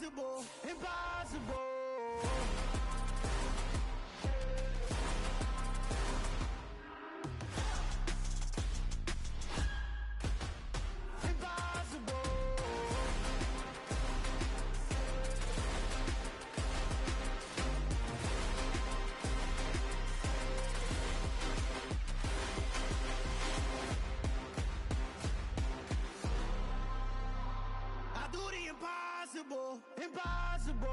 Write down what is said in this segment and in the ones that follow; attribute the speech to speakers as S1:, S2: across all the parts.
S1: impossible, impossible. Impossible, impossible.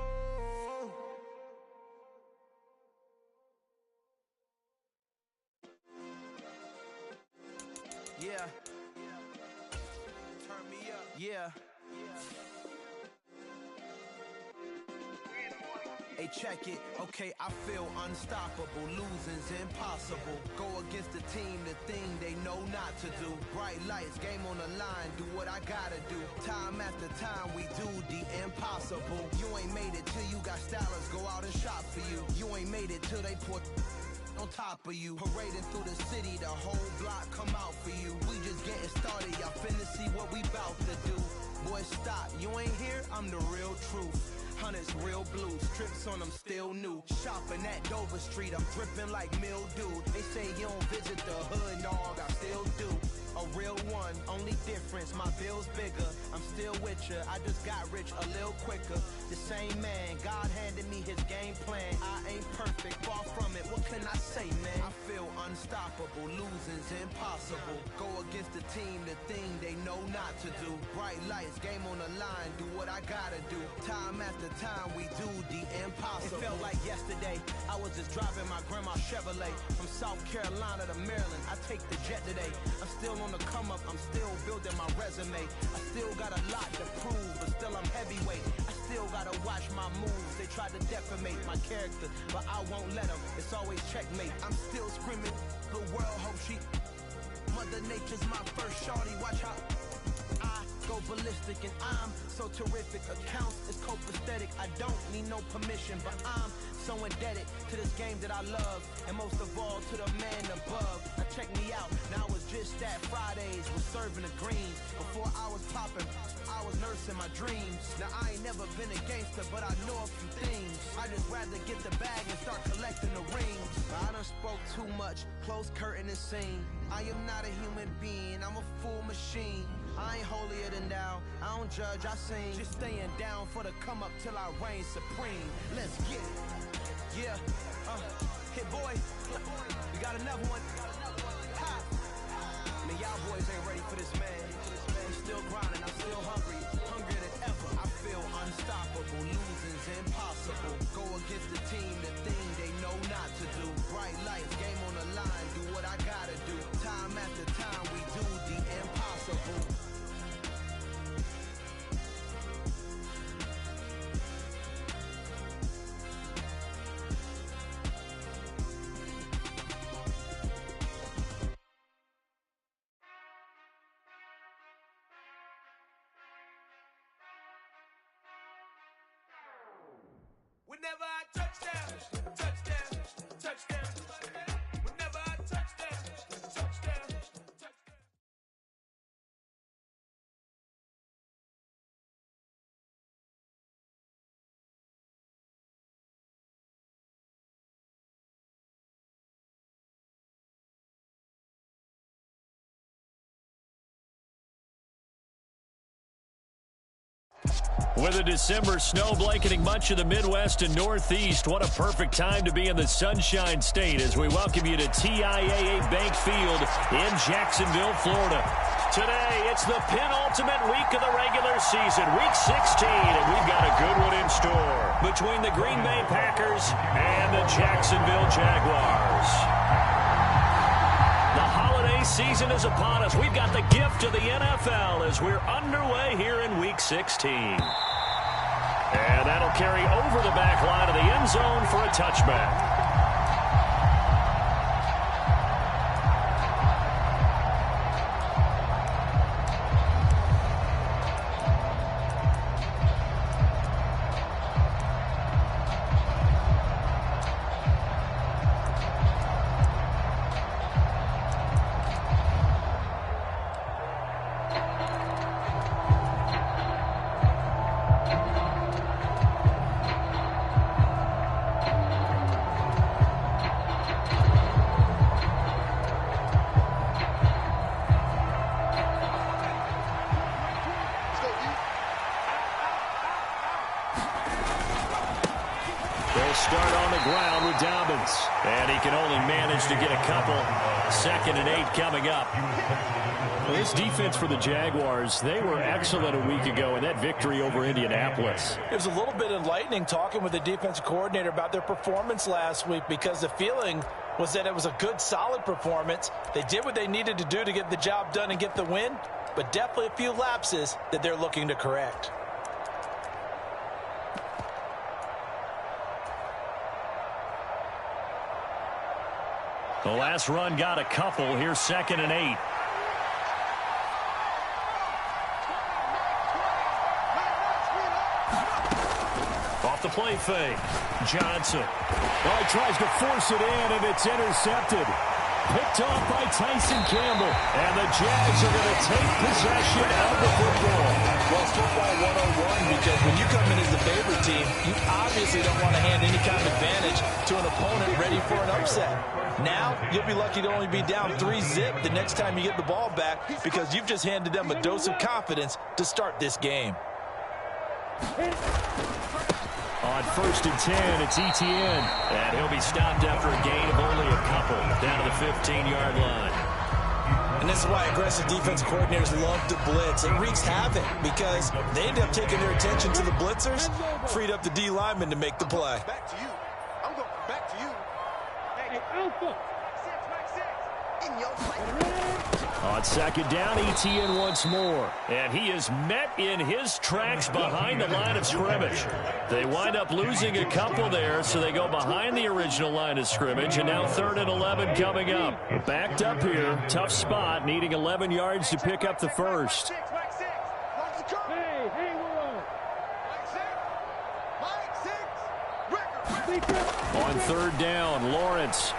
S1: Yeah. Turn me up. Yeah. Hey, check it. Okay, I feel unstoppable. Losing's impossible. Go against the team, the thing they know not to do. Bright lights, game on the line, do what I gotta do. Time after time, we do the impossible. You ain't made it till you got stylers go out and shop for you. You ain't made it till they put on top of you. Parading through the city, the whole block come out for you. We just getting started, y'all finna see what we bout to do. Boy, stop, you ain't here, I'm the real truth. Hunters, real blue, strips on them still new. Shopping at Dover Street, I'm dripping like mildew. They say you don't visit the hood, dog, I still do. A real one, only difference, my bill's bigger. I'm still with ya, I just got rich a little quicker. The same man, God handed me his game plan. I ain't perfect, far from it, what can I say, man? I feel unstoppable, losing's impossible. Go against the team, the thing they know not to do. Bright lights, game on the line, do what I gotta do. Time after time, we do the impossible. It felt like yesterday, I was just driving my grandma's Chevrolet. From South Carolina to Maryland, I take the jet today. I'm still on the come up, I'm still building my resume. I still got a lot to prove, but still I'm heavyweight. I still gotta watch my moves. They try to defamate my character, but I won't let them. It's always checkmate. I'm still screaming, the world hope she. Mother Nature's my first shorty, watch how I go ballistic and I'm so terrific. Accounts is copacetic, I don't need no permission, but I'm so indebted to this game that I love, and most of all to the man above. Now check me out, now it's just that Fridays was serving the greens. Before I was popping, I was nursing my dreams. Now I ain't never been a gangster, but I know a few things. I just rather get the bag and start collecting the rings. I done spoke too much, close curtain and scene. I am not a human being, I'm a full machine. I ain't holier than thou, I don't judge, I sing. Just staying down for the come up till I reign supreme. Let's get it. Yeah, hit boy, we got another one. Ha! Man, y'all boys ain't ready for this, man. I'm still grinding, I'm still hungry, hungrier than ever. I feel unstoppable, losing's impossible. Go against the team, the thing they know not to do. Bright lights, game on the line, do what I gotta do. Time after time, we do the impossible.
S2: Whenever I touchdown, touchdown, touchdown. Whenever I touchdown, touchdown, touchdown.
S3: With a December snow blanketing much of the Midwest and Northeast, what a perfect time to be in the Sunshine State as we welcome you to TIAA Bank Field in Jacksonville, Florida. Today, it's the penultimate week of the regular season, Week 16, and we've got a good one in store between the Green Bay Packers and the Jacksonville Jaguars. The holiday season is upon us. We've got the gift of the NFL as we're underway here in Week 16. And that'll carry over the back line of the end zone for a touchback. start on the ground with Dobbins. And he can only manage to get a couple. 2nd and 8 coming up. Well, this defense for the Jaguars, they were excellent a week ago in that victory over Indianapolis.
S4: It was a little bit enlightening talking with the defensive coordinator about their performance last week, because the feeling was that it was a good, solid performance. They did what they needed to do to get the job done and get the win, but definitely a few lapses that they're looking to correct.
S3: The last run got a couple. Here's 2nd and 8. Off the play fake. Johnson. Oh, he tries to force it in, and it's intercepted. Picked off by Tyson Campbell. And the Jags are going to take possession of the football.
S4: Well, it's football 101, because when you come in as the favorite team, you obviously don't want to hand any kind of advantage to an opponent ready for an upset. Now, you'll be lucky to only be down 3-zip the next time you get the ball back, because you've just handed them a dose of confidence to start this game.
S3: On 1st and 10, it's Etienne. And he'll be stopped after a gain of only a couple, down to the 15-yard line.
S4: And this is why aggressive defense coordinators love to blitz. It wreaks havoc, because they end up taking their attention to the blitzers, freed up the D lineman to make the play.
S2: Back to you. I'm going back to you. Hey, Alpha. In your place.
S3: On 2nd down, Etienne once more. And he is met in his tracks behind the line of scrimmage. They wind up losing a couple there, so they go behind the original line of scrimmage. And now 3rd and 11 coming up. Backed up here. Tough spot, needing 11 yards to pick up the first. On 3rd down, Lawrence.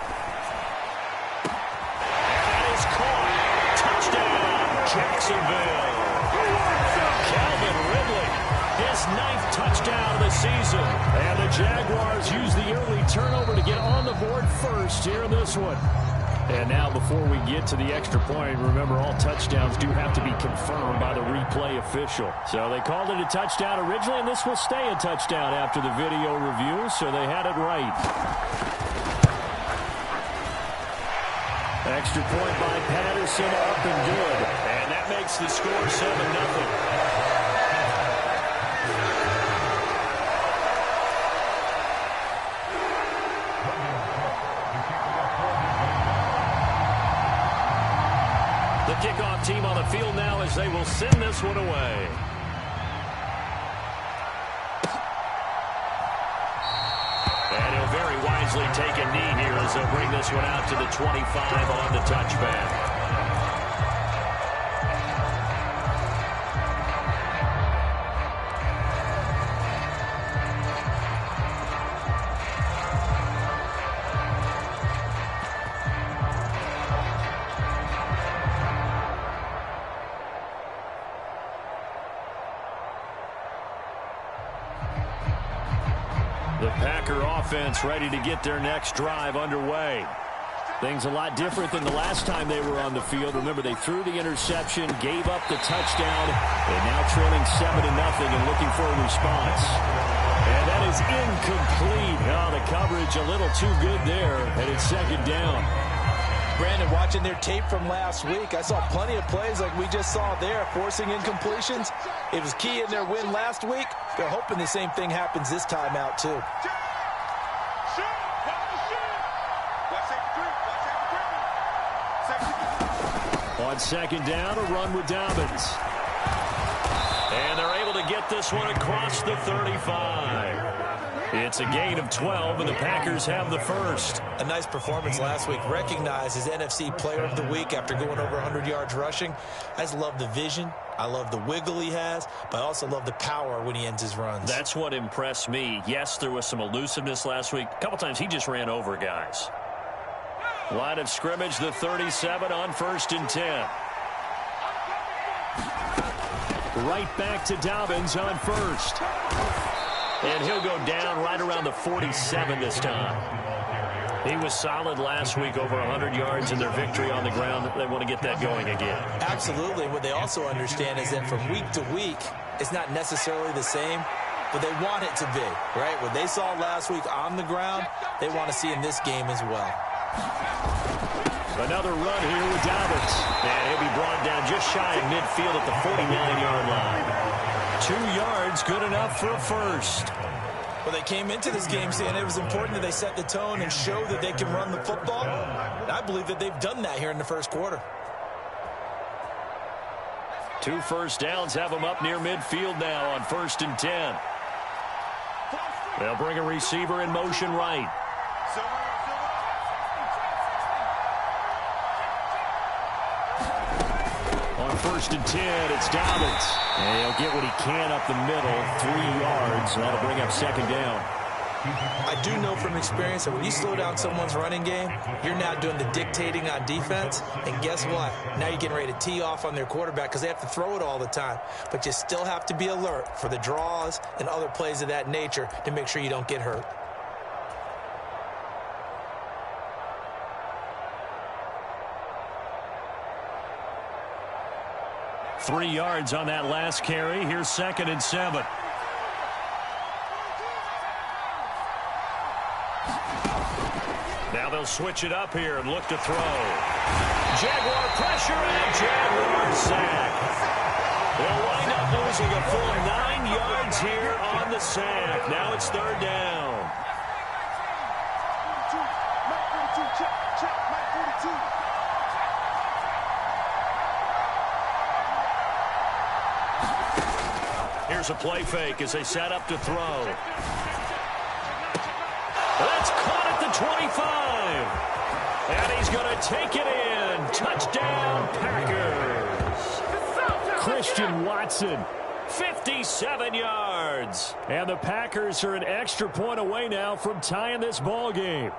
S3: Jacksonville. Calvin Ridley, his 9th touchdown of the season. And the Jaguars use the early turnover to get on the board first here in this one. And now, before we get to the extra point, remember, all touchdowns do have to be confirmed by the replay official. So they called it a touchdown originally, and this will stay a touchdown after the video review, so they had it right. Extra point by Patterson, up and good. And that makes the score 7-0. The kickoff team on the field now as they will send this one away. Very wisely take a knee here as they'll bring this one out to the 25 on the touchback. The Packer offense ready to get their next drive underway. Things a lot different than the last time they were on the field. Remember, they threw the interception, gave up the touchdown, and now trailing 7-0 and looking for a response. And that is incomplete. Oh, the coverage a little too good there, and it's 2nd down.
S4: Brandon, watching their tape from last week, I saw plenty of plays like we just saw there, forcing incompletions. It was key in their win last week. They're hoping the same thing happens this time out, too.
S3: On 2nd down, a run with Dobbins. And they're able to get this one across the 35. It's a gain of 12, and the Packers have the first.
S4: A nice performance last week. Recognized as NFC Player of the Week after going over 100 yards rushing. I just love the vision. I love the wiggle he has, but I also love the power when he ends his runs.
S3: That's what impressed me. Yes, there was some elusiveness last week. A couple times he just ran over guys. Line of scrimmage, the 37 on 1st and 10. Right back to Dobbins on 1st. And he'll go down right around the 47 this time. He was solid last week, over 100 yards in their victory on the ground. They want to get that going again.
S4: Absolutely. What they also understand is that from week to week, it's not necessarily the same. but they want it to be, right? What they saw last week on the ground, they want to see in this game as well.
S3: Another run here with Dobbins. And he'll be brought down just shy of midfield at the 49-yard line. 2 yards, good enough for a first.
S4: Well, they came into this game saying it was important that they set the tone and show that they can run the football. And I believe that they've done that here in the first quarter.
S3: 2 first downs have them up near midfield now on 1st and 10. They'll bring a receiver in motion right. On 1st and 10, it's Dobbins. And he'll get what he can up the middle, 3 yards, and that'll bring up 2nd down.
S4: I do know from experience that when you slow down someone's running game, you're now doing the dictating on defense. And guess what? Now you're getting ready to tee off on their quarterback because they have to throw it all the time. But you still have to be alert for the draws and other plays of that nature to make sure you don't get hurt.
S3: Three yards on that last carry. Here's 2nd and 7. Now they'll switch it up here and look to throw. Jaguar pressure and Jaguar sack. They'll wind up losing a full 9 yards here on the sack. Now it's 3rd down. Here's a play fake as they set up to throw. That's caught at the 25. And he's going to take it in. Touchdown, Packers. Christian Watson, 57 yards. And the Packers are an extra point away now from tying this ball game.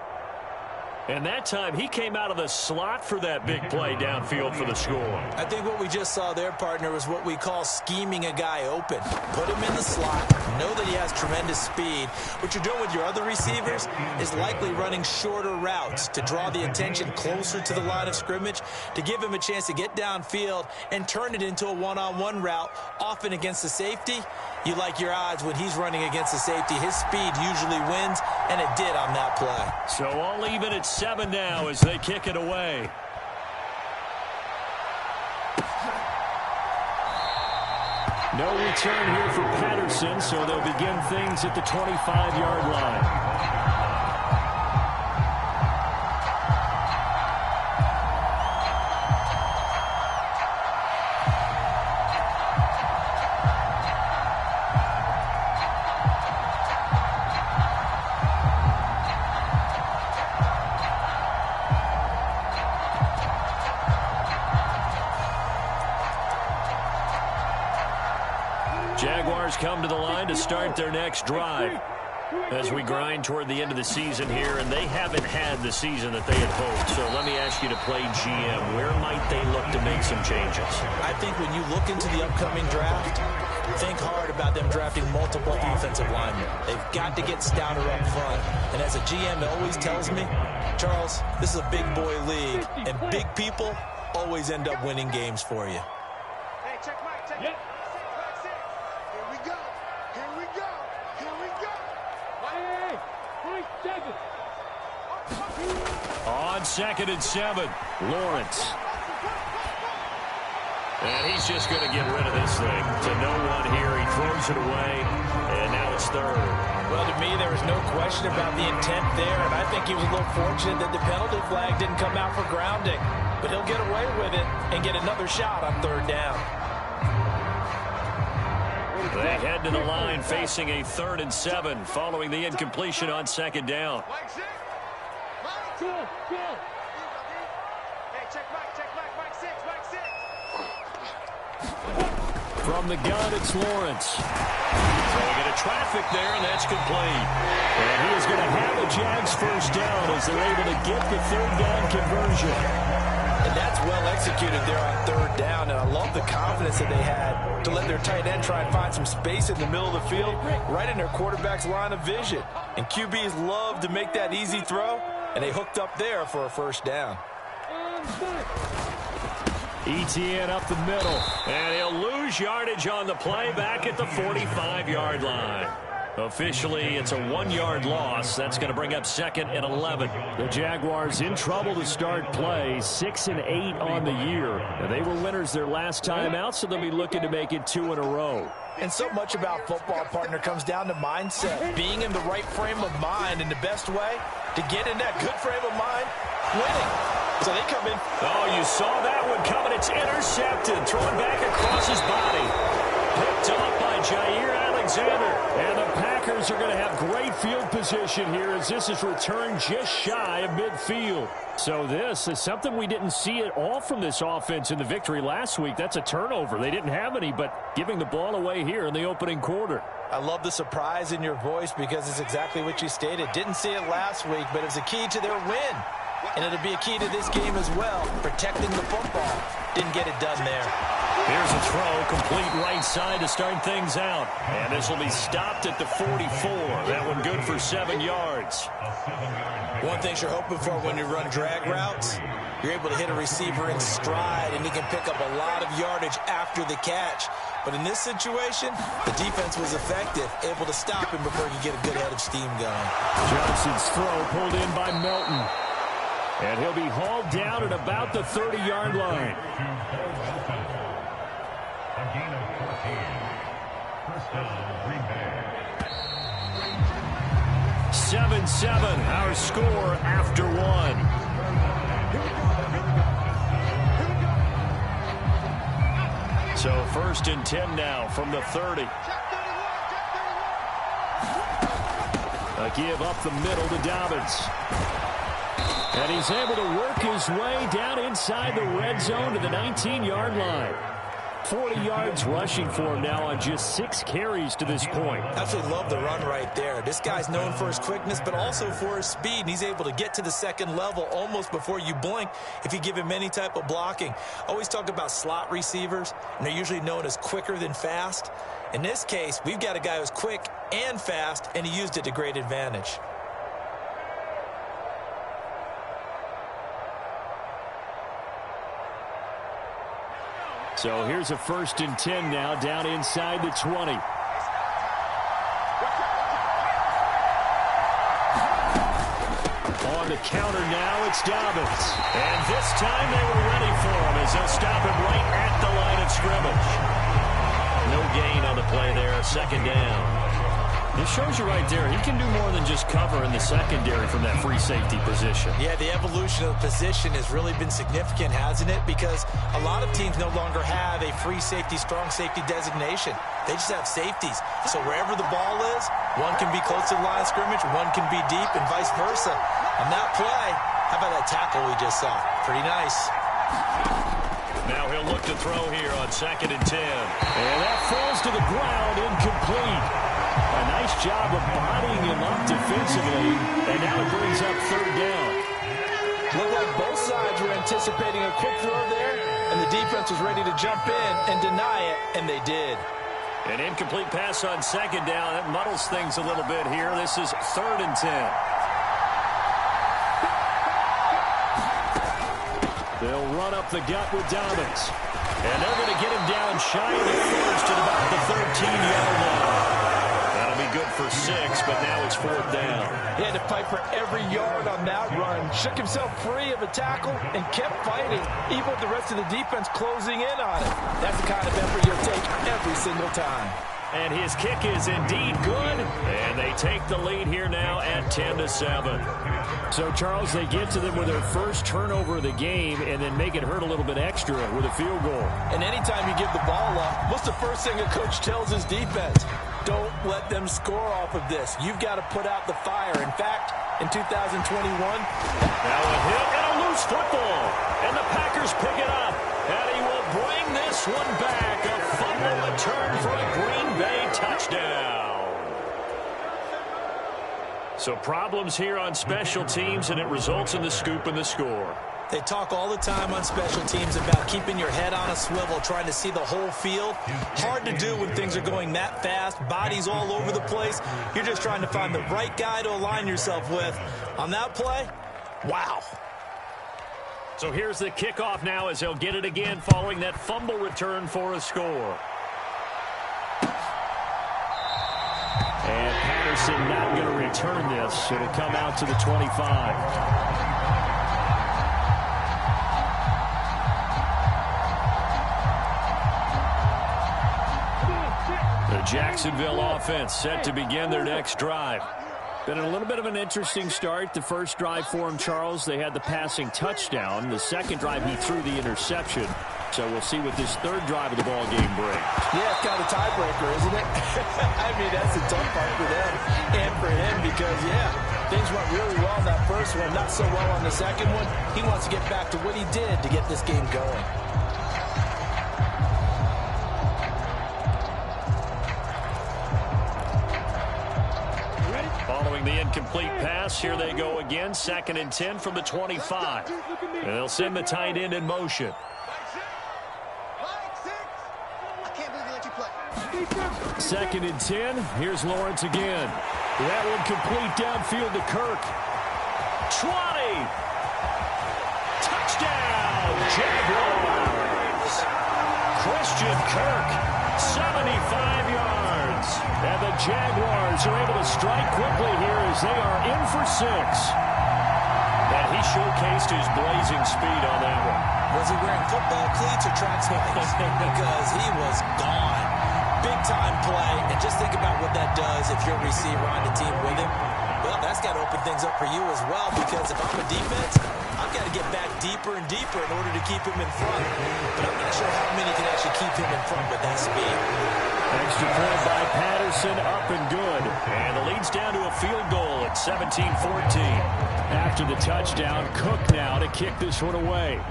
S3: And that time, he came out of the slot for that big play downfield for the score.
S4: I think what we just saw there, partner, was what we call scheming a guy open. Put him in the slot, know that he has tremendous speed. What you're doing with your other receivers is likely running shorter routes to draw the attention closer to the line of scrimmage, to give him a chance to get downfield and turn it into a one-on-one route, often against the safety. You like your odds when he's running against the safety. His speed usually wins, and it did on that play.
S3: So all even at 7 now as they kick it away. No return here for Patterson, so they'll begin things at the 25-yard line. Jaguars come to the line to start their next drive as we grind toward the end of the season here, and they haven't had the season that they had hoped. So let me ask you to play GM. Where might they look to make some changes?
S4: I think when you look into the upcoming draft, think hard about them drafting multiple offensive linemen. They've got to get stouter up front. And as a GM always tells me, Charles, this is a big boy league, and big people always end up winning games for you.
S2: Hey, check Mike, check Mike.
S3: On 2nd and 7, Lawrence. And he's just going to get rid of this thing. To no one here. He throws it away, and now it's 3rd.
S4: Well, to me, there was no question about the intent there, and I think he was a little fortunate that the penalty flag didn't come out for grounding. But he'll get away with it and get another shot on 3rd down.
S3: They head to the line facing a 3rd and 7 following the incompletion on 2nd down. From the gun, it's Lawrence. Throwing into traffic there, and that's complete. And he is going to have a Jags first down as they're able to get the 3rd down conversion.
S4: And that's well executed there on 3rd down, and I love the confidence that they had to let their tight end try and find some space in the middle of the field, right in their quarterback's line of vision. And QBs love to make that easy throw, and they hooked up there for a first down.
S3: ETN up the middle, and he'll lose yardage on the play back at the 45-yard line. Officially, it's a 1-yard loss. That's going to bring up 2nd and 11.
S5: The Jaguars in trouble to start play, 6-8 on the year. Now, they were winners their last time out, so they'll be looking to make it 2 in a row.
S4: And so much about football, partner, comes down to mindset. Being in the right frame of mind, and the best way to get in that good frame of mind, winning. So they come in.
S3: Oh, you saw that one coming. It's intercepted. Thrown back across his body. Picked off by Jair Alexander.
S5: And the Packers are going to have great field position here as this is returned just shy of midfield. So this is something we didn't see at all from this offense in the victory last week. That's a turnover. They didn't have any, but giving the ball away here in the opening quarter.
S4: I love the surprise in your voice because it's exactly what you stated. Didn't see it last week, but it was a key to their win. And it'll be a key to this game as well, protecting the football. Didn't get it done there.
S3: Here's a throw, complete right side to start things out. And this will be stopped at the 44. That one good for 7 yards.
S4: One thing you're hoping for when you run drag routes, you're able to hit a receiver in stride, and he can pick up a lot of yardage after the catch. But in this situation, the defense was effective, able to stop him before he could get a good head of steam going.
S5: Johnson's throw pulled in by Melton. And he'll be hauled down at about the 30-yard line.
S3: 7-7, our score after 1. So 1st and 10 now from the 30. A give up the middle to Dobbins. And he's able to work his way down inside the red zone to the 19-yard line. 40 yards rushing for him now on just 6 carries to this point.
S4: Absolutely love the run right there. This guy's known for his quickness, but also for his speed. And he's able to get to the second level almost before you blink if you give him any type of blocking. Always talk about slot receivers, and they're usually known as quicker than fast. In this case, we've got a guy who's quick and fast, and he used it to great advantage.
S5: So here's a 1st and 10 now down inside the 20. On the counter now, it's Dobbins.
S3: And this time they were ready for him as they'll stop him right at the line of scrimmage. No gain on the play there, 2nd down.
S5: This shows you right there, he can do more than just cover in the secondary from that free safety position.
S4: Yeah, the evolution of the position has really been significant, hasn't it? Because a lot of teams no longer have a free safety, strong safety designation. They just have safeties. So wherever the ball is, one can be close to the line of scrimmage, one can be deep, and vice versa. On that play, how about that tackle we just saw? Pretty nice.
S3: Now he'll look to throw here on 2nd and 10.
S5: And that falls to the ground, incomplete. A nice job of bodying him up defensively, and now it brings up 3rd down.
S4: Looked like both sides were anticipating a quick throw there, and the defense was ready to jump in and deny it, and they did.
S3: An incomplete pass on 2nd down. That muddles things a little bit here. This is 3rd and 10.
S5: They'll run up the gut with Dobbins. And they're going to get him down shy of the 1st at about the 13-yard line.
S3: That'll be good for 6, but now it's 4th down.
S4: He had to fight for every yard on that run. Shook himself free of a tackle and kept fighting, even with the rest of the defense closing in on it. That's the kind of effort you'll take every single time.
S3: And his kick is indeed good. And they take the lead here now at 10-7.
S5: So, Charles, they get to them with their first turnover of the game and then make it hurt a little bit extra with a field goal.
S4: And anytime you give the ball up, what's the first thing a coach tells his defense? Don't let them score off of this. You've got to put out the fire. In fact, in 2021.
S3: Now a hit and a loose football. And the Packers pick it up. And he will bring this one back. A fumble return for a Green Bay touchdown. So problems here on special teams, and it results in the scoop and the score.
S4: They talk all the time on special teams about keeping your head on a swivel, trying to see the whole field. Hard to do when things are going that fast, bodies all over the place. You're just trying to find the right guy to align yourself with. On that play, wow.
S3: So here's the kickoff now as they'll get it again following that fumble return for a score.
S5: And Patterson not going to return this. It'll come out to the 25. The Jacksonville offense set to begin their next drive. Been a little bit of an interesting start. The first drive for him, Charles, they had the passing touchdown. The second drive, he threw the interception. So we'll see what this third drive of the ball game brings.
S4: Yeah, it's kind of a tiebreaker, isn't it? I mean, that's the tough part for them and for him because, yeah, things went really well in that first one, not so well on the second one. He wants to get back to what he did to get this game going.
S5: Following the incomplete pass, here they go again. 2nd and 10 from the 25. And they'll send the tight end in motion. Second and 10. Here's Lawrence again. That one complete downfield to Kirk. 20. Touchdown, Jaguars. Christian Kirk, 75 yards. And the Jaguars are able to strike quickly here as they are in for 6. And he showcased his blazing speed on that one.
S4: Was he wearing football cleats or track sneakers? Because he was gone. Big-time play, and just think about what that does if you're a receiver on the team with him. Well, that's got to open things up for you as well, because if I'm a defense, I've got to get back deeper and deeper in order to keep him in front. But I'm not sure how many can actually keep him in front with that speed.
S5: Extra point by Patterson, up and good. And the lead's down to a field goal at 17-14. After the touchdown, Cook now to kick this one away.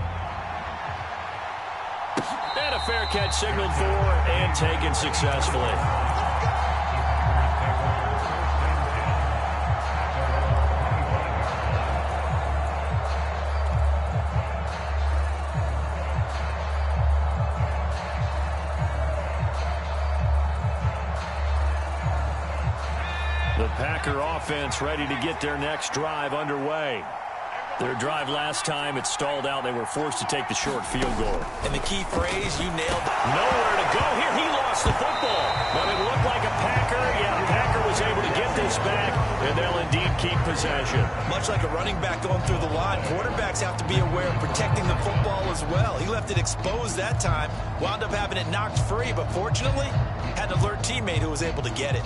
S5: And a fair catch signaled for and taken successfully. The Packer offense ready to get their next drive underway. Their drive last time, it stalled out. They were forced to take the short field goal.
S4: And the key phrase, you nailed it.
S5: Nowhere to go here. He lost the football. But it looked like a Packer. Yeah, Packer was able to get this back, and they'll indeed keep possession.
S4: Much like a running back going through the line, quarterbacks have to be aware of protecting the football as well. He left it exposed that time, wound up having it knocked free, but fortunately, had an alert teammate who was able to get it.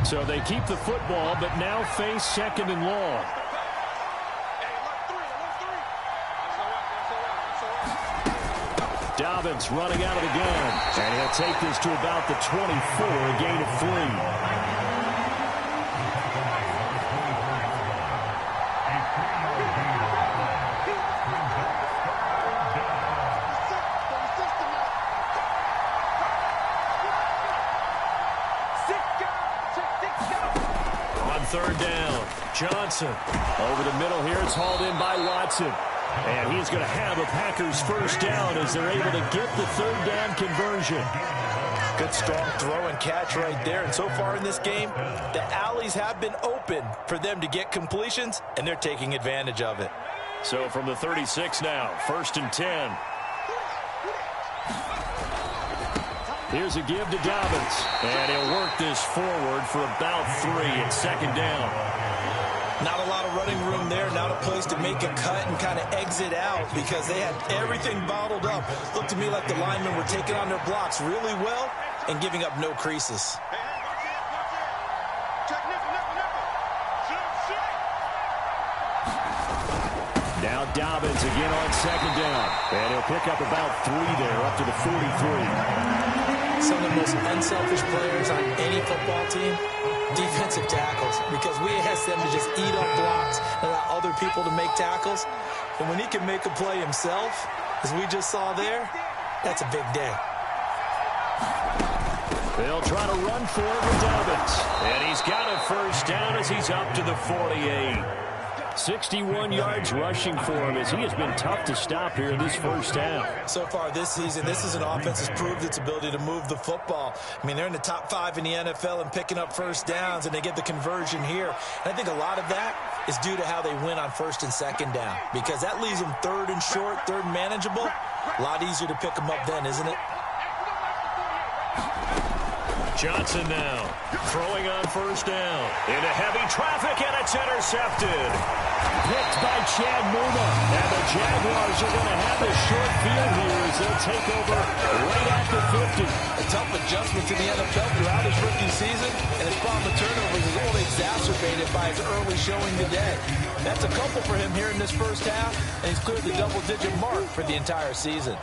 S5: So they keep the football, but now face 2nd and long. Dobbins running out of the gun. And he'll take this to about the 24, a gain of 3. Third down. Johnson over the middle here. It's hauled in by Watson. And he's going to have a Packers first down as they're able to get the third down conversion.
S4: Good strong throw and catch right there. And so far in this game, the alleys have been open for them to get completions, and they're taking advantage of it.
S5: So from the 36 now, 1st and 10. Here's a give to Dobbins. And he'll work this forward for about 3 at 2nd down.
S4: Not a lot of running room there. Not a place to make a cut and kind of exit out because they had everything bottled up. Looked to me like the linemen were taking on their blocks really well and giving up no creases.
S5: Now Dobbins again on 2nd down. And he'll pick up about 3 there, up to the 43.
S4: Some of the most unselfish players on any football team, defensive tackles, because we ask them to just eat up blocks and allow other people to make tackles. And when he can make a play himself, as we just saw there, that's a big day.
S5: They'll try to run for it with Dobbins. And he's got a first down as he's up to the 48. 61 yards rushing for him as he has been tough to stop here in this first half.
S4: So far this season, this is an offense that's proved its ability to move the football. I mean, they're in the top 5 in the NFL and picking up first downs, and they get the conversion here. And I think a lot of that is due to how they win on 1st and 2nd down, because that leaves them 3rd and short, 3rd and manageable. A lot easier to pick them up then, isn't it?
S3: Johnson now throwing on first down. Into heavy traffic, and it's intercepted.
S5: Picked by Chad Muma. And the Jaguars are going to have a short field here as they'll take over right at the 50.
S4: A tough adjustment to the NFL throughout his rookie season, and his problem with turnovers is only exacerbated by his early showing today. That's a couple for him here in this first half, and he's cleared the double-digit mark for the entire season.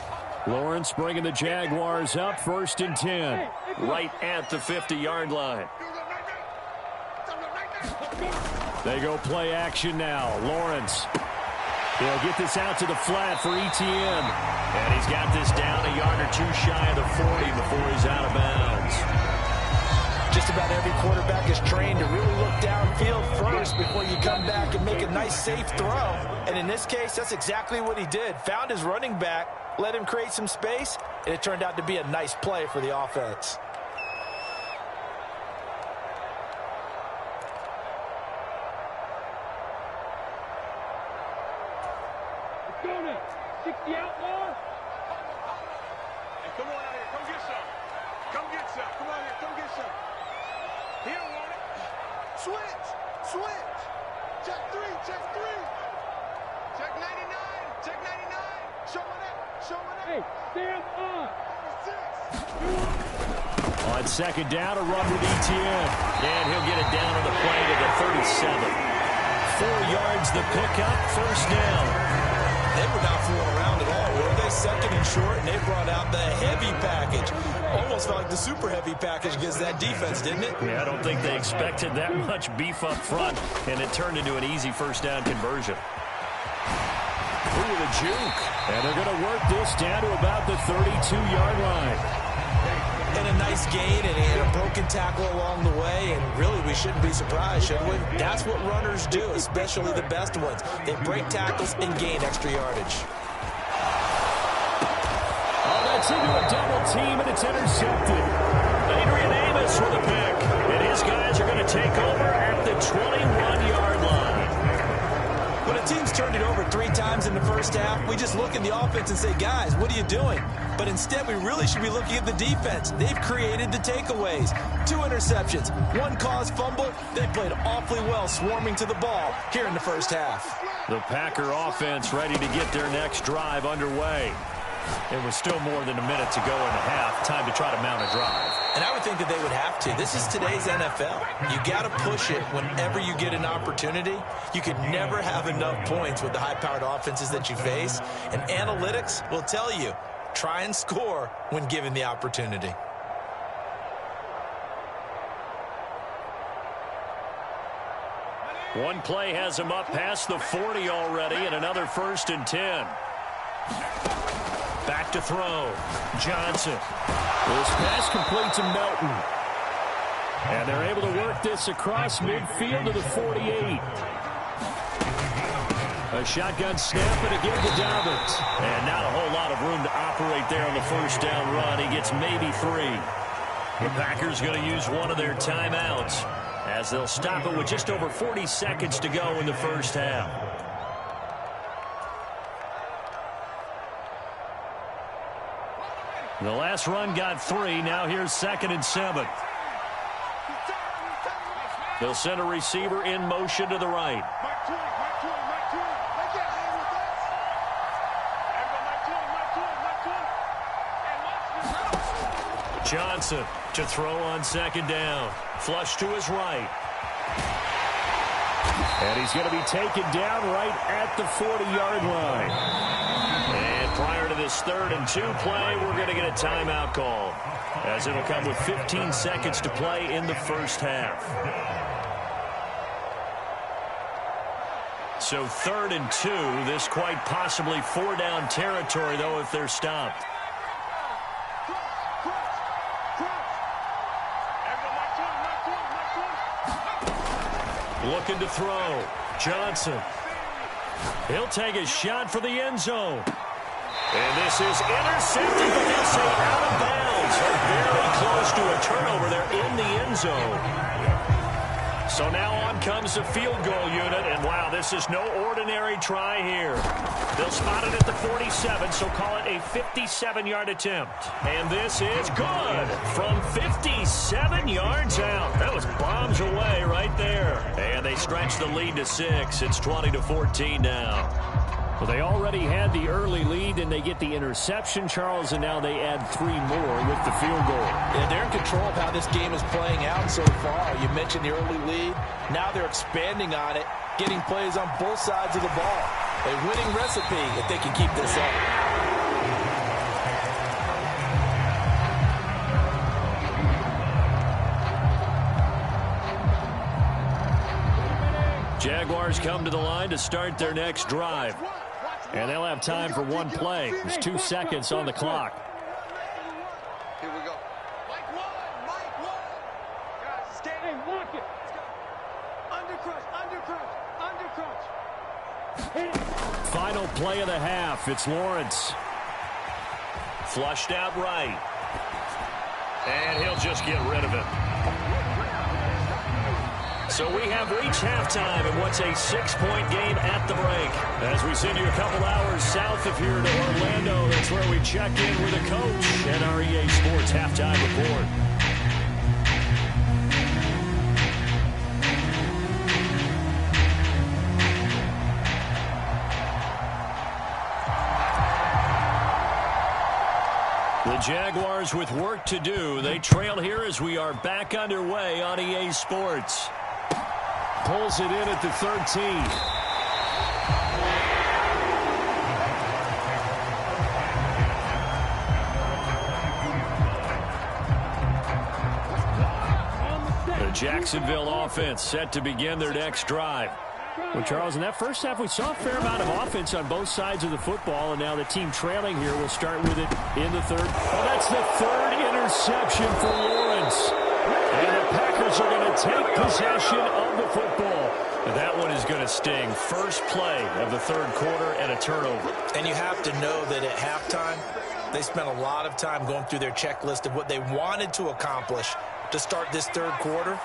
S5: Lawrence bringing the Jaguars up 1st and 10.
S3: Right at the 50-yard line.
S5: They go play action now. Lawrence. He'll get this out to the flat for Etienne.
S3: And he's got this down a yard or two shy of the 40 before he's out of bounds.
S4: Just about every quarterback is trained to really look downfield first before you come back and make a nice, safe throw. And in this case, that's exactly what he did. Found his running back, let him create some space, and it turned out to be a nice play for the offense.
S5: On 2nd down, a run with Etienne.
S3: And he'll get it down on the play to the 37. 4 yards the pickup, first down.
S4: They were not fooling around at all, were they? 2nd and short, and they brought out the heavy package. Almost felt like the super heavy package against that defense, didn't it?
S3: Yeah, I don't think they expected that much beef up front, and it turned into an easy first down conversion.
S5: Ooh, the juke. And they're going to work this down to about the 32-yard line.
S4: And a nice gain and a broken tackle along the way, and really we shouldn't be surprised, should we? That's what runners do, especially the best ones. They break tackles and gain extra yardage.
S5: Oh, that's into a double team, and it's intercepted.
S3: Adrian Amos with a pick, and his guys are going to take over at the 21-yard line.
S4: When a team's turned it over 3 times in the first half, we just look at the offense and say, guys, what are you doing? But instead, we really should be looking at the defense. They've created the takeaways. 2 interceptions, 1 caused fumble. They played awfully well swarming to the ball here in the first half.
S3: The Packer offense ready to get their next drive underway. It was still more than a minute to go in the half. Time to try to mount a drive.
S4: And I would think that they would have to. This is today's NFL. You got to push it whenever you get an opportunity. You could never have enough points with the high-powered offenses that you face. And analytics will tell you, try and score when given the opportunity.
S3: One play has him up past the 40 already, and another 1st and 10. Back to throw. Johnson.
S5: This pass complete to Melton. And they're able to work this across midfield to the 48. A shotgun snap and again to Dobbins.
S3: And not a whole lot of room to operate there on the first down run. He gets maybe 3. The Packers going to use one of their timeouts as they'll stop it with just over 40 seconds to go in the first half. The last run got 3. Now here's 2nd and 7. They'll send a receiver in motion to the right. Johnson to throw on 2nd down. Flush to his right.
S5: And he's going to be taken down right at the 40-yard line.
S3: And prior to this 3rd and 2 play, we're going to get a timeout call, as it'll come with 15 seconds to play in the first half. So 3rd and 2, this quite possibly 4-down territory, though, if they're stopped. Looking to throw. Johnson. He'll take a shot for the end zone. And this is intercepted, but they'll say out of bounds. They're very close to a turnover there in the end zone. So now on comes the field goal unit, and wow, this is no ordinary try here. They'll spot it at the 47, so call it a 57-yard attempt. And this is good from 57 yards out. That was bombs away right there. And they stretch the lead to 6. It's 20-14 now. Well, they already had the early lead, and they get the interception, Charles, and now they add 3 more with the field goal.
S4: Yeah, they're in control of how this game is playing out so far. You mentioned the early lead. Now they're expanding on it, getting plays on both sides of the ball. A winning recipe if they can keep this up.
S3: Jaguars come to the line to start their next drive. And they'll have time for one play. There's 2 seconds on the clock.
S2: Here we go. Mike one. Guys, stay. Hey, walk it. Undercrunch.
S3: Final play of the half. It's Lawrence. Flushed out right. And he'll just get rid of it. So we have reached halftime in what's a 6-point game at the break. As we send you a couple hours south of here to Orlando, that's where we check in with the coach and our EA Sports halftime report. The Jaguars with work to do. They trail here as we are back underway on EA Sports. Pulls it in at the 13. The Jacksonville offense set to begin their next drive. Well, Charles, in that first half, we saw a fair amount of offense on both sides of the football, and now the team trailing here will start with it in the third. Oh, that's the 3rd interception for Lawrence. And the Packers are going to take possession of the football. And that one is going to sting. First play of the 3rd quarter and a turnover.
S4: And you have to know that at halftime, they spent a lot of time going through their checklist of what they wanted to accomplish to start this 3rd quarter.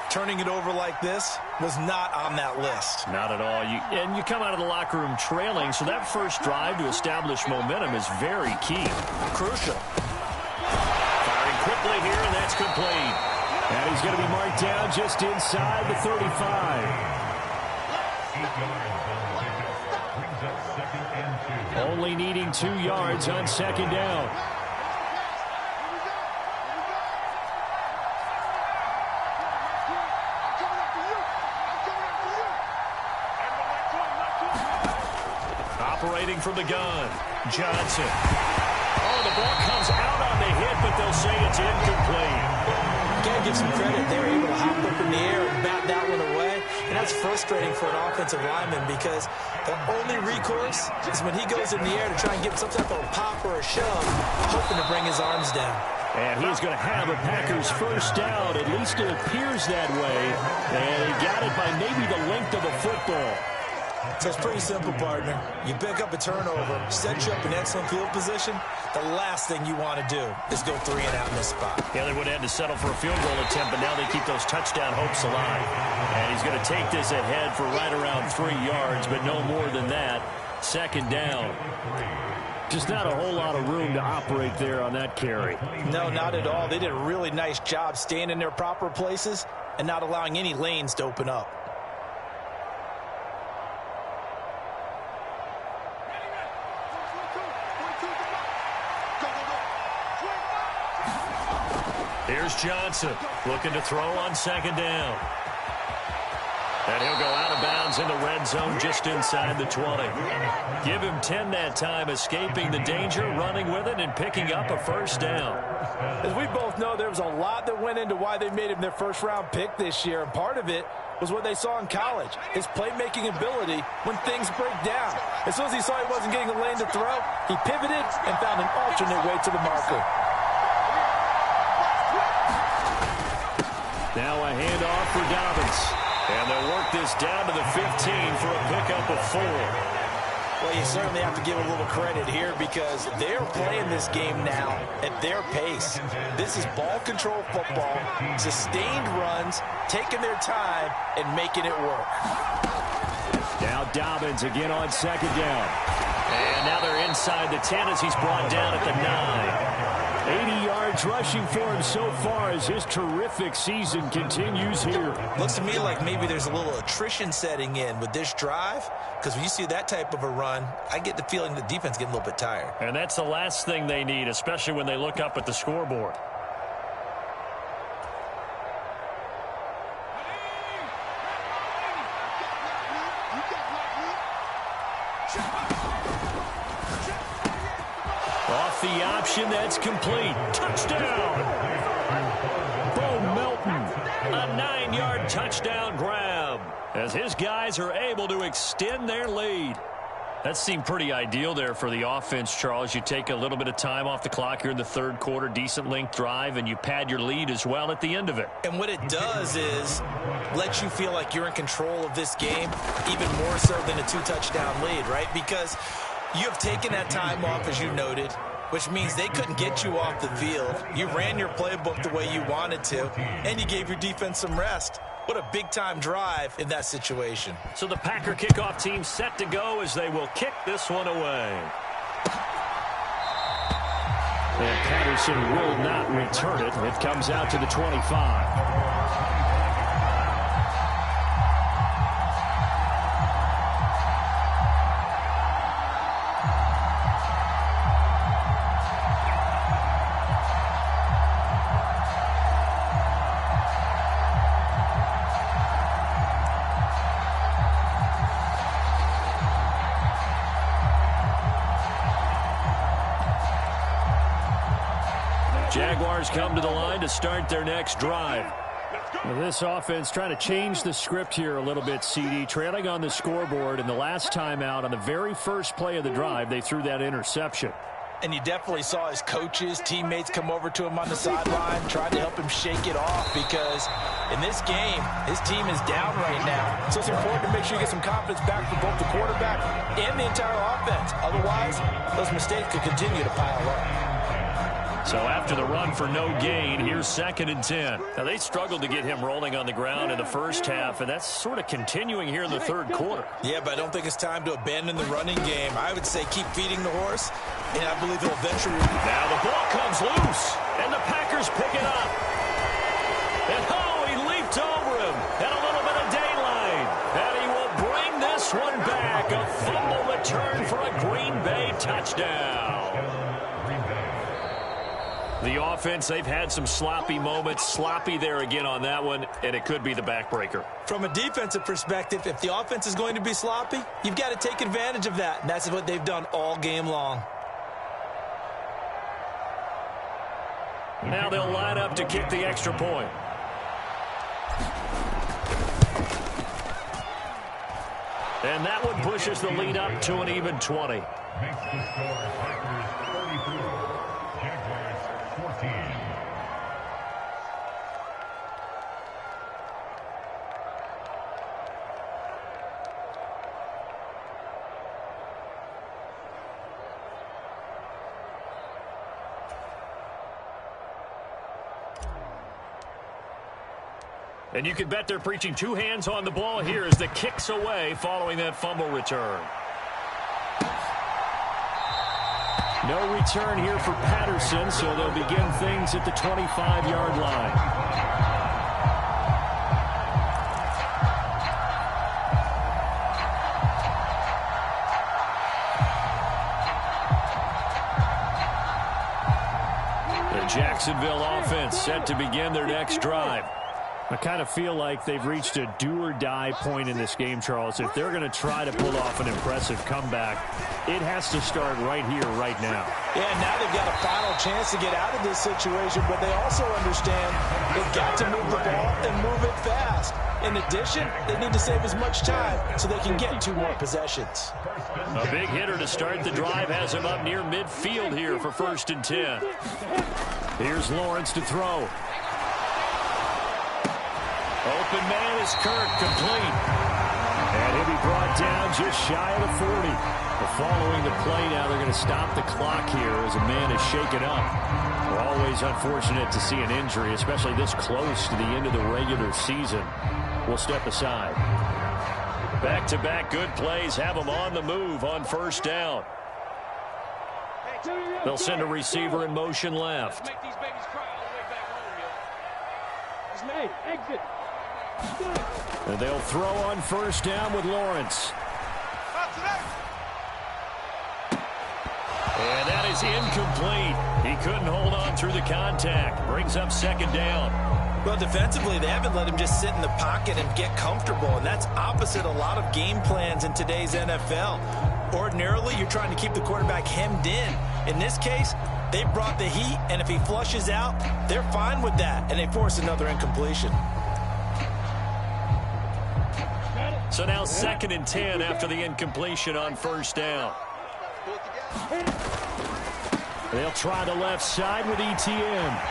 S4: Turning it over like this was not on that list.
S3: Not at all. And you come out of the locker room trailing, so that first drive to establish momentum is very key.
S4: Crucial.
S3: Firing quickly here, and that's complete. And he's going to be marked down just inside the 35. Only needing 2 yards on 2nd down. Operating from the gun, Johnson. Oh, the ball comes out on the hit, but they'll say it's incomplete.
S4: Can't give some credit. They were able to hop up in the air and bat that one away. And that's frustrating for an offensive lineman because the only recourse is when he goes in the air to try and get some type of pop or a shove, hoping to bring his arms down.
S3: And he's going to have a Packers first down. At least it appears that way. And he got it by maybe the length of a football.
S4: So it's pretty simple, partner. You pick up a turnover, set you up in excellent field position. The last thing you want to do is go 3 and out in this spot.
S3: Yeah, they would have had to settle for a field goal attempt, but now they keep those touchdown hopes alive. And he's going to take this ahead for right around 3 yards, but no more than that. 2nd down. Just not a whole lot of room to operate there on that carry.
S4: No, not at all. They did a really nice job staying in their proper places and not allowing any lanes to open up.
S3: Here's Johnson looking to throw on 2nd down. And he'll go out of bounds in the red zone just inside the 20. Give him 10 that time, escaping the danger, running with it, and picking up a first down.
S4: As we both know, there was a lot that went into why they made him their first-round pick this year, and part of it was what they saw in college, his playmaking ability when things break down. As soon as he saw he wasn't getting a lane to throw, he pivoted and found an alternate way to the marker.
S3: Now a handoff for Dobbins. And they'll work this down to the 15 for a pickup of 4.
S4: Well, you certainly have to give a little credit here because they're playing this game now at their pace. This is ball control football, sustained runs, taking their time, and making it work.
S5: Now Dobbins again on second down. And now they're inside the 10 as he's brought down at the 9. 80 yards rushing for him so far as his terrific season continues here.
S4: Looks to me like maybe there's a little attrition setting in with this drive, because when you see that type of a run, I get the feeling the defense getting a little bit tired.
S3: And that's the last thing they need, especially when they look up at the scoreboard. Off the option, that's complete. Touchdown! Bo Melton, a 9-yard touchdown grab as his guys are able to extend their lead. That seemed pretty ideal there for the offense, Charles. You take a little bit of time off the clock here in the third quarter, decent length drive, and you pad your lead as well at the end of it.
S4: And what it does is let you feel like you're in control of this game, even more so than a 2-touchdown lead, right? Because you have taken that time off, as you noted, which means they couldn't get you off the field. You ran your playbook the way you wanted to, and you gave your defense some rest. What a big-time drive in that situation.
S3: So the Packer kickoff team set to go as they will kick this one away. And Patterson will not return it. It comes out to the 25. Jaguars come to the line to start their next drive.
S5: Well, this offense trying to change the script here a little bit, CD. Trailing on the scoreboard, and the last time out on the very first play of the drive, they threw that interception.
S4: And you definitely saw his coaches, teammates come over to him on the sideline, tried to help him shake it off because in this game, his team is down right now. So it's important to make sure you get some confidence back for both the quarterback and the entire offense. Otherwise, those mistakes could continue to pile up.
S3: So after the run for no gain, here's 2nd and 10. Now, they struggled to get him rolling on the ground in the first half, and that's sort of continuing here in the third quarter.
S4: Yeah, but I don't think it's time to abandon the running game. I would say keep feeding the horse, and I believe he'll eventually...
S3: Now the ball comes loose, and the Packers pick it up. And, he leaped over him. And a little bit of daylight. And he will bring this one back. A fumble return for a Green Bay touchdown. The offense, they've had some sloppy moments. Sloppy there again on that one, and it could be the backbreaker.
S4: From a defensive perspective, if the offense is going to be sloppy, you've got to take advantage of that, and that's what they've done all game long.
S3: Now they'll line up to kick the extra point. And that one pushes the lead up to an even 20.
S6: Makes the score Packers 33, Jaguars 14.
S3: And you can bet they're preaching two hands on the ball here as the kick's away following that fumble return.
S5: No return here for Patterson, so they'll begin things at the 25-yard line. The Jacksonville offense set to begin their next drive. I kind of feel like they've reached a do-or-die point in this game, Charles. If they're going to try to pull off an impressive comeback, it has to start right here, right now.
S4: Yeah, now they've got a final chance to get out of this situation, but they also understand they've got to move the ball and move it fast. In addition, they need to save as much time so they can get 2 more possessions.
S3: A big hitter to start the drive has him up near midfield here for 1st and 10.
S5: Here's Lawrence to throw.
S3: Open man is Kirk, complete.
S5: And to be brought down just shy of the 40. But following the play now, they're going to stop the clock here as a man is shaken up. We're always unfortunate to see an injury, especially this close to the end of the regular season. We'll step aside. Back-to-back good plays have them on the move on first down. They'll send a receiver in motion left.
S2: Make these babies cry all the way back home, yo. Exit.
S5: And they'll throw on first down with Lawrence. And that is incomplete. He couldn't hold on through the contact. Brings up second down.
S4: Well, defensively, they haven't let him just sit in the pocket and get comfortable, and that's opposite a lot of game plans in today's NFL. Ordinarily, you're trying to keep the quarterback hemmed in. In this case, they brought the heat, and if he flushes out, they're fine with that, and they force another incompletion.
S3: So now 2nd and 10 after the incompletion on first down.
S5: They'll try the left side with ETN.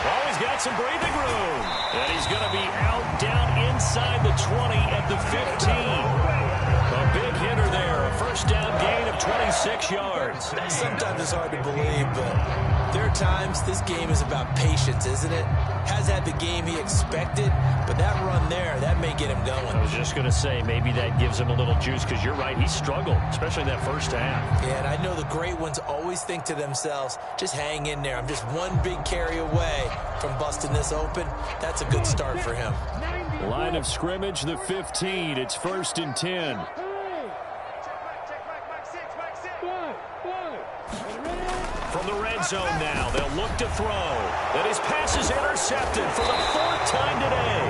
S3: Oh, he's got some breathing room. And he's going to be out down inside the 20 at the 15. A big hitter there. A first down gain of 26 yards.
S4: Sometimes it's hard to believe, but there are times this game is about patience, isn't it? Has had the game he expected, but that run there, that may get him going.
S3: I was just going to say, maybe that gives him a little juice, because you're right, he struggled, especially in that first half.
S4: Yeah, and I know the great ones always think to themselves, just hang in there. I'm just one big carry away from busting this open. That's a good start for him.
S5: Line of scrimmage, the 15. It's 1st and 10.
S3: From the red zone now, they'll look to throw. And his pass is intercepted for the 4th time today.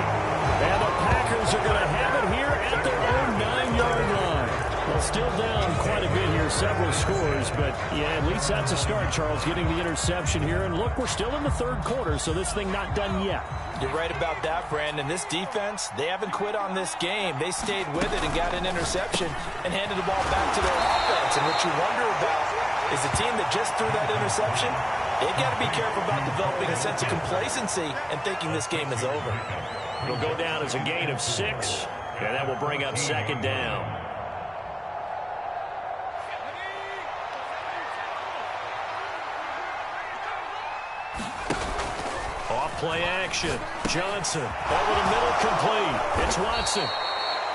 S5: And the Packers are going to have it here at their own 9-yard line. Well, still down quite a bit here, several scores, but yeah, at least that's a start, Charles, getting the interception here. And look, we're still in the 3rd quarter, so this thing not done yet.
S4: You're right about that, Brandon. This defense, they haven't quit on this game. They stayed with it and got an interception and handed the ball back to their offense. And what you wonder about is the team that just threw that interception, they've got to be careful about developing a sense of complacency and thinking this game is over.
S3: It'll go down as a gain of 6, and that will bring up 2nd down. Off-play action. Johnson over the middle, complete. It's Watson.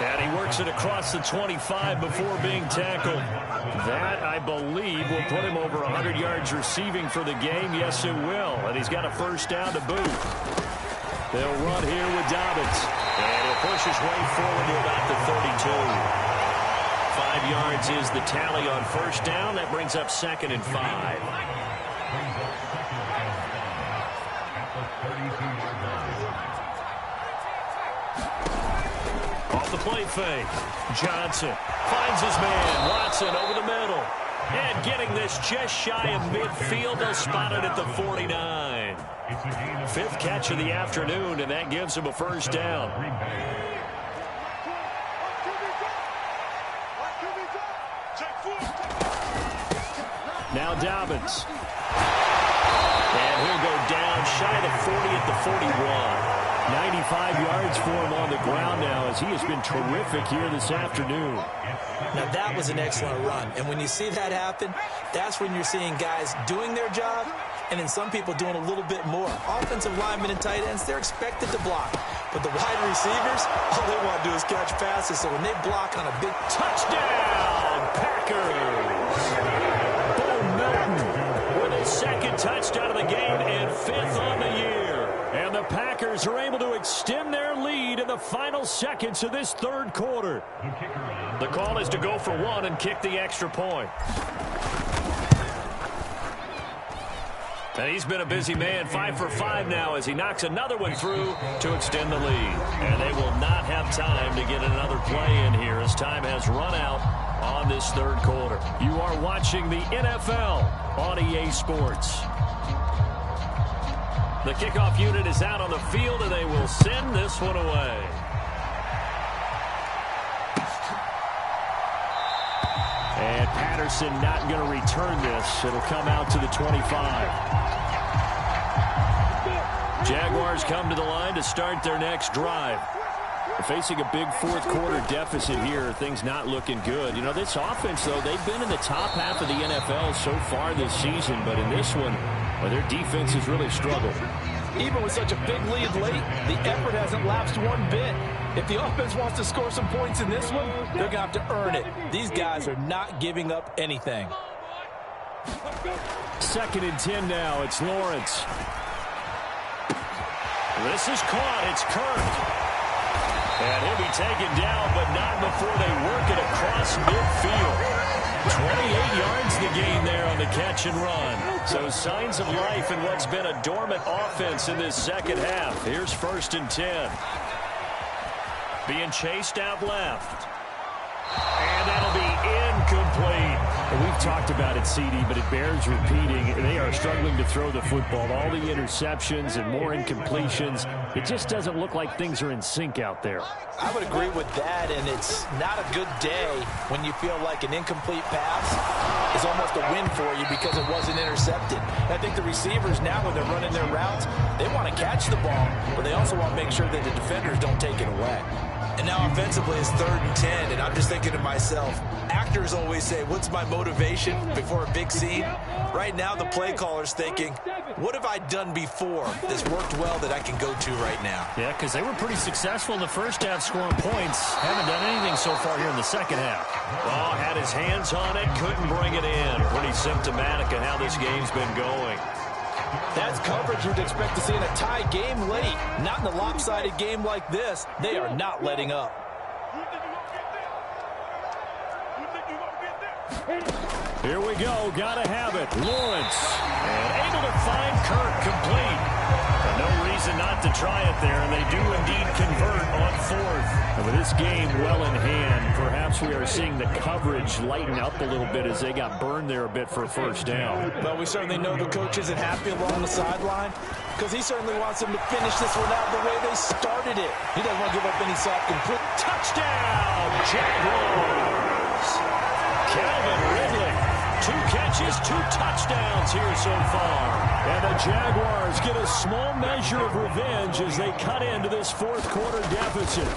S3: And he works it across the 25 before being tackled. That, I believe, will put him over 100 yards receiving for the game. Yes, it will. And he's got a first down to boot. They'll run here with Dobbins. And he'll push his way forward to about the 32. 5 yards is the tally on first down. That brings up 2nd and 5. Off the play fake. Johnson finds his man. Watson over the middle. And getting this just shy of midfield. They'll spot it at the 49. 5th catch of the afternoon, and that gives him a first down.
S5: Now Dobbins.
S3: And he'll go down shy of the 40 at the 41.
S5: 95 yards for him on the ground now, as he has been terrific here this afternoon.
S4: Now, that was an excellent run. And when you see that happen, that's when you're seeing guys doing their job and then some people doing a little bit more. Offensive linemen and tight ends, they're expected to block. But the wide receivers, all they want to do is catch passes. So when they block on a big
S3: touchdown, Packers.
S5: Bo Melton
S3: with his 2nd touchdown of the game and 5th on the year.
S5: And the Packers are able to extend their lead in the final seconds of this 3rd quarter.
S3: The call is to go for 1 and kick the extra point. And he's been a busy man, 5 for 5 now as he knocks another one through to extend the lead. And they will not have time to get another play in here as time has run out on this 3rd quarter.
S5: You are watching the NFL on EA Sports.
S3: The kickoff unit is out on the field, and they will send this one away.
S5: And Patterson not going to return this. It'll come out to the 25.
S3: Jaguars come to the line to start their next drive.
S5: Facing a big fourth-quarter deficit here, things not looking good. You know, this offense, though, they've been in the top half of the NFL so far this season, but in this one, well, their defense has really struggled.
S4: Even with such a big lead late, the effort hasn't lapsed one bit. If the offense wants to score some points in this one, they're going to have to earn it. These guys are not giving up anything.
S5: 2nd and 10 now. It's Lawrence. This is caught. It's Kirk. And he'll be taken down, but not before they work it across midfield. 28 yards the gain there on the catch and run. So signs of life in what's been a dormant offense in this second half. Here's 1st and 10. Being chased out left. And that'll be incomplete. And we've talked about it, CD, but it bears repeating. They are struggling to throw the football. All the interceptions and more incompletions. It just doesn't look like things are in sync out there.
S4: I would agree with that, and it's not a good day when you feel like an incomplete pass is almost a win for you because it wasn't intercepted. And I think the receivers now, when they're running their routes, they want to catch the ball, but they also want to make sure that the defenders don't take it away. And now offensively it's 3rd and 10, and I'm just thinking to myself, actors always say, what's my motivation before a big scene? Right now the play caller's thinking, what have I done before that's worked well that I can go to right now?
S5: Yeah, because they were pretty successful in the first half scoring points. Haven't done anything so far here in the second half. Oh, had his hands on it, couldn't bring it in. Pretty symptomatic of how this game's been going.
S4: That's coverage you'd expect to see in a tie game late. Not in a lopsided game like this. They are not letting up.
S5: Here we go. Gotta have it. Lawrence. And able to find Kirk complete. But no reason not to try it there, and they do indeed convert on 4th. And with this game well in hand, perhaps we are seeing the coverage lighten up a little bit as they got burned there a bit for a 1st down.
S4: Well, we certainly know the coach isn't happy along the sideline because he certainly wants them to finish this one out the way they started it. He doesn't want to give up any soft complete.
S5: Touchdown, Jaguars! Calvin Ridley. 2 catches, 2 touchdowns here so far. And the Jaguars get a small measure of revenge as they cut into this fourth-quarter deficit.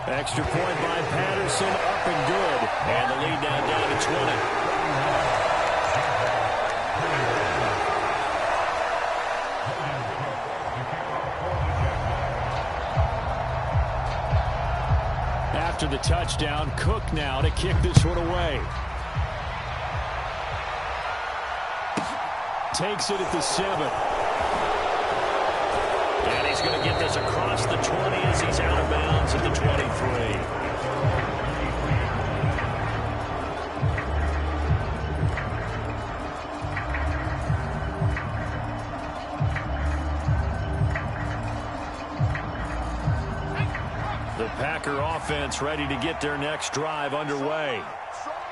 S5: Extra point by Patterson, up and good. And the lead now down to 20. After the touchdown, Cook now to kick this one away. Takes it at the 7. And he's going to get this across the 20 as he's out of bounds at the 23. The Packer offense ready to get their next drive underway.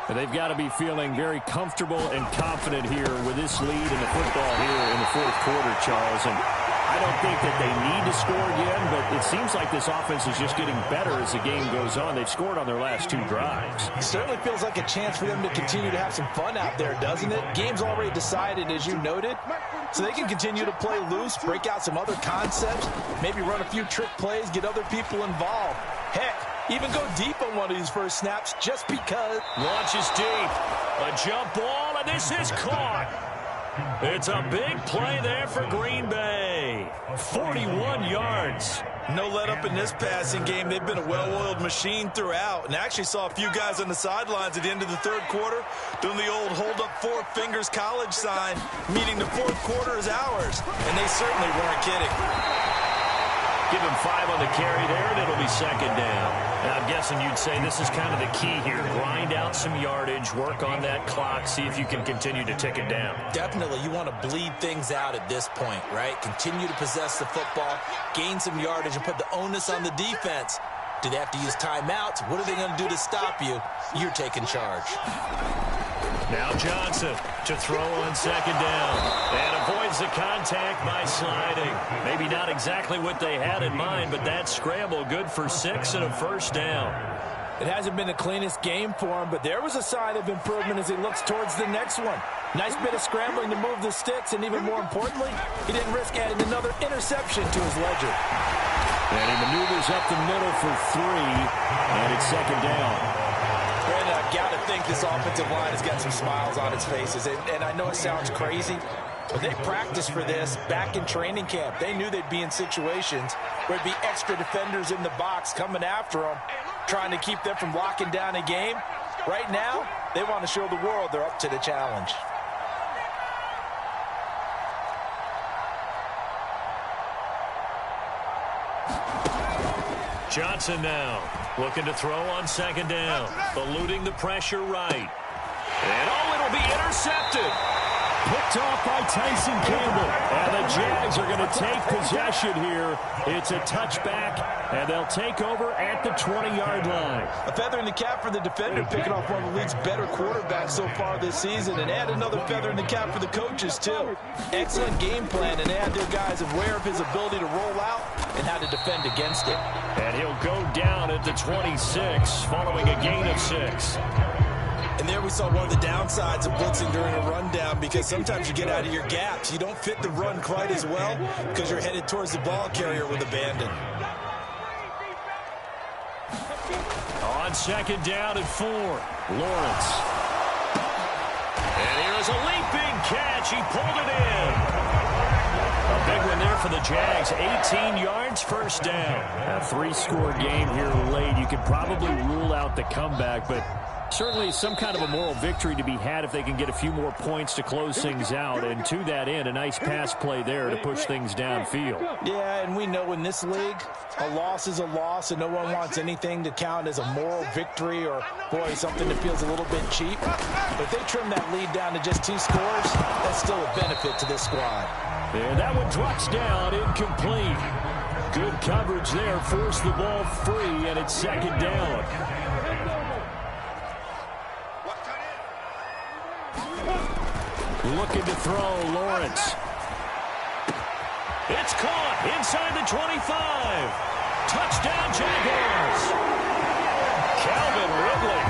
S5: And they've got to be feeling very comfortable and confident here with this lead in the football here in the fourth quarter, Charles. And I don't think that they need to score again, but it seems like this offense is just getting better as the game goes on. They've scored on their last 2 drives.
S4: It certainly feels like a chance for them to continue to have some fun out there, doesn't it? Game's already decided, as you noted. So they can continue to play loose, break out some other concepts, maybe run a few trick plays, get other people involved. Heck, even go deep on one of these first snaps just because.
S5: Launches deep. A jump ball, and this is caught. It's a big play there for Green Bay. 41 yards.
S4: No let up in this passing game. They've been a well-oiled machine throughout. And I actually saw a few guys on the sidelines at the end of the third quarter doing the old hold up 4 fingers college sign, meaning the fourth quarter is ours. And they certainly weren't kidding.
S5: Give him 5 on the carry there, and it'll be 2nd down. And I'm guessing you'd say this is kind of the key here. Grind out some yardage, work on that clock, see if you can continue to tick it down.
S4: Definitely. You want to bleed things out at this point, right? Continue to possess the football, gain some yardage, and put the onus on the defense. Do they have to use timeouts? What are they going to do to stop you? You're taking charge.
S5: Now Johnson to throw on 2nd down. And avoids the contact by sliding. Maybe not exactly what they had in mind, but that scramble good for 6 and a 1st down.
S4: It hasn't been the cleanest game for him, but there was a sign of improvement as he looks towards the next one. Nice bit of scrambling to move the sticks, and even more importantly, he didn't risk adding another interception to his ledger.
S5: And he maneuvers up the middle for 3, and it's second down.
S4: Brandon, I've got to think this offensive line has got some smiles on its faces. And I know it sounds crazy, but they practiced for this back in training camp. They knew they'd be in situations where there'd be extra defenders in the box coming after them, trying to keep them from locking down a game. Right now, they want to show the world they're up to the challenge.
S3: Johnson now looking to throw on second down. Eluding the pressure right. And it'll be intercepted.
S5: Picked off by Tyson Campbell. And the Jags are going to take possession here. It's a touchback, and they'll take over at the 20-yard line.
S4: A feather in the cap for the defender, picking off one of the league's better quarterbacks so far this season, and add another feather in the cap for the coaches, too. Excellent game plan, and they had their guys aware of his ability to roll out and how to defend against it.
S3: And he'll go down at the 26, following a gain of 6.
S4: And there we saw one of the downsides of blitzing during a rundown, because sometimes you get out of your gaps. You don't fit the run quite as well because you're headed towards the ball carrier with abandon.
S3: On second down and 4, Lawrence. And here is a leaping catch. He pulled it in. A big one there for the Jags. 18 yards, first down.
S5: A 3-score game here late. You could probably rule out the comeback, but certainly some kind of a moral victory to be had if they can get a few more points to close things out. And to that end, a nice pass play there to push things downfield.
S4: Yeah, and we know in this league, a loss is a loss, and no one wants anything to count as a moral victory or, boy, something that feels a little bit cheap. But if they trim that lead down to just 2 scores, that's still a benefit to this squad.
S5: And that one drops down, incomplete. Good coverage there, forced the ball free, and it's second down. Looking to throw, Lawrence.
S3: It's caught inside the 25. Touchdown, Jaguars. Calvin Ridley,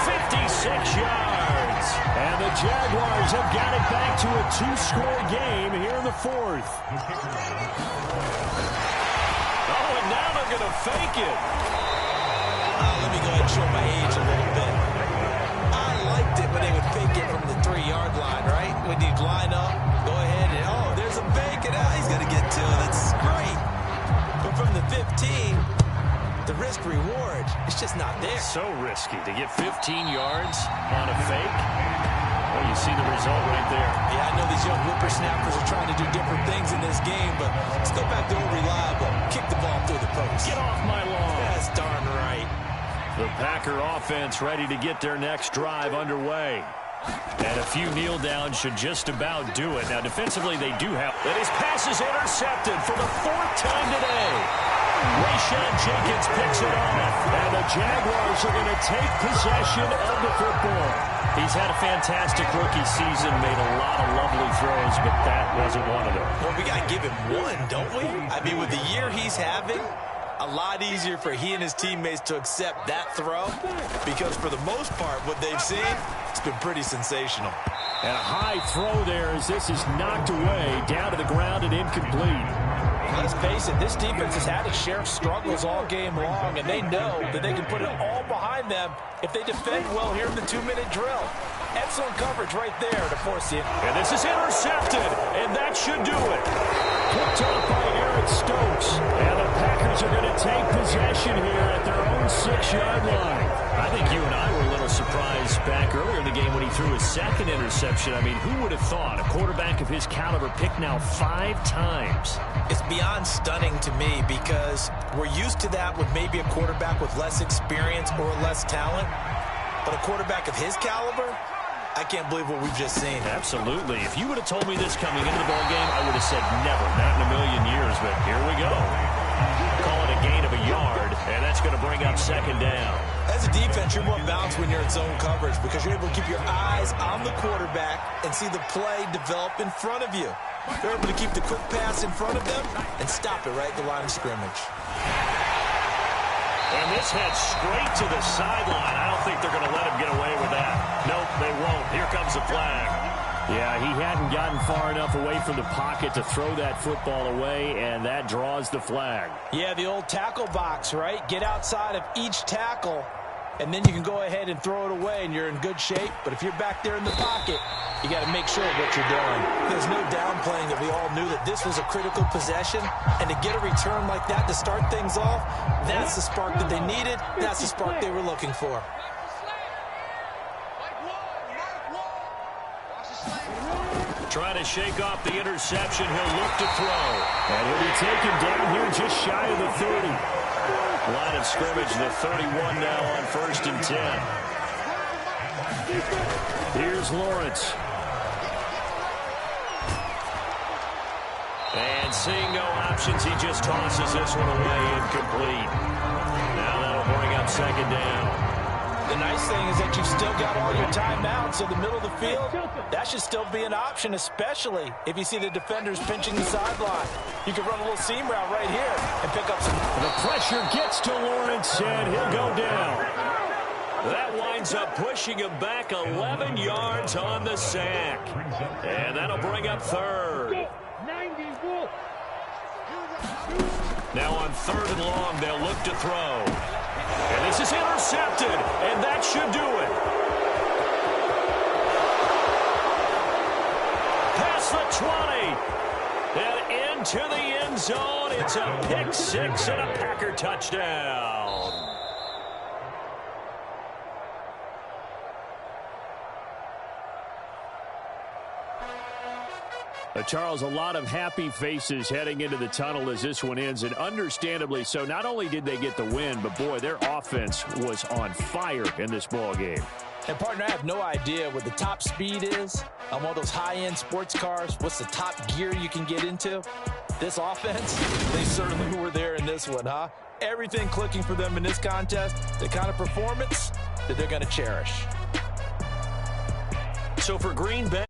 S3: 56 yards.
S5: And the Jaguars have got it back to a 2-score game here in the 4th.
S3: Oh, and now they're going to fake it.
S4: Let me go ahead and show my age a little bit. I liked it when they would fake it from the 3-yard line, right? When you'd line up, go ahead and, oh, there's a fake, and he's going to get 2. That's great. But from the 15, the risk-reward, it's just not there.
S3: So risky to get 15 yards on a fake. Well, you see the result right there.
S4: Yeah, I know these young whippersnappers are trying to do different things in this game, but let's go back to old reliable. Kick the ball through the post.
S3: Get off my lawn.
S4: That's darn right.
S3: The Packer offense ready to get their next drive underway. And a few kneel downs should just about do it. Now, defensively, they do have. And his pass is intercepted for the 4th time today. Rayshon Jenkins picks it off.
S5: And the Jaguars are going to take possession of the football.
S3: He's had a fantastic rookie season, made a lot of lovely throws, but that wasn't one of them.
S4: Well, we got to give him one, don't we? I mean, with the year he's having, a lot easier for he and his teammates to accept that throw, because for the most part, what they've seen, it's been pretty sensational.
S5: And a high throw there as this is knocked away, down to the ground and incomplete.
S4: Let's face it, this defense has had its share of struggles all game long, and they know that they can put it all behind them if they defend well here in the 2-minute drill. Excellent coverage right there to force it.
S3: And this is intercepted, and that should do it.
S5: Picked up by Eric Stokes. And the Packers are going to take possession here at their own 6-yard line.
S3: I think you and I were a little surprised back earlier in the game when he threw his 2nd interception. I mean, who would have thought a quarterback of his caliber picked now 5 times?
S4: It's beyond stunning to me, because we're used to that with maybe a quarterback with less experience or less talent. But a quarterback of his caliber, I can't believe what we've just seen.
S3: Absolutely. If you would have told me this coming into the ballgame, I would have said never, not in a million years, but here we go. Call it a gain of a yard, and that's going to bring up second down.
S4: As a defense, you're more balanced when you're in zone coverage, because you're able to keep your eyes on the quarterback and see the play develop in front of you. They're able to keep the quick pass in front of them and stop it right at the line of scrimmage.
S3: And this heads straight to the sideline. I don't think they're going to let him get away with that. Nope, they won't. Here comes the flag.
S5: Yeah, he hadn't gotten far enough away from the pocket to throw that football away, and that draws the flag.
S4: Yeah, the old tackle box, right? Get outside of each tackle, and then you can go ahead and throw it away, and you're in good shape. But if you're back there in the pocket, you got to make sure of what you're doing. There's no downplaying that we all knew that this was a critical possession, and to get a return like that to start things off, that's the spark that they needed. That's the spark they were looking for.
S3: Trying to shake off the interception. He'll look to throw.
S5: And he'll be taken down here just shy of the 30.
S3: Line of scrimmage, the 31 now on 1st and 10.
S5: Here's Lawrence.
S3: And seeing no options, he just tosses this one away, incomplete. Now that'll bring up 2nd down.
S4: The nice thing is that you've still got all your timeouts, so the middle of the field, that should still be an option, especially if you see the defenders pinching the sideline. You can run a little seam route right here and pick up some.
S5: The pressure gets to Lawrence, and he'll go down.
S3: That winds up pushing him back 11 yards on the sack. And that'll bring up 3rd. Now on 3rd and long, they'll look to throw. And this is intercepted, and that should do it. Past the 20, and into the end zone. It's a pick 6 and a Packer touchdown.
S5: Charles, a lot of happy faces heading into the tunnel as this one ends, and understandably so. Not only did they get the win, but, boy, their offense was on fire in this ball game.
S4: And, partner, I have no idea what the top speed is on one of those high-end sports cars. What's the top gear you can get into? This offense, they certainly were there in this one, huh? Everything clicking for them in this contest, the kind of performance that they're going to cherish.
S3: So for Green Bay,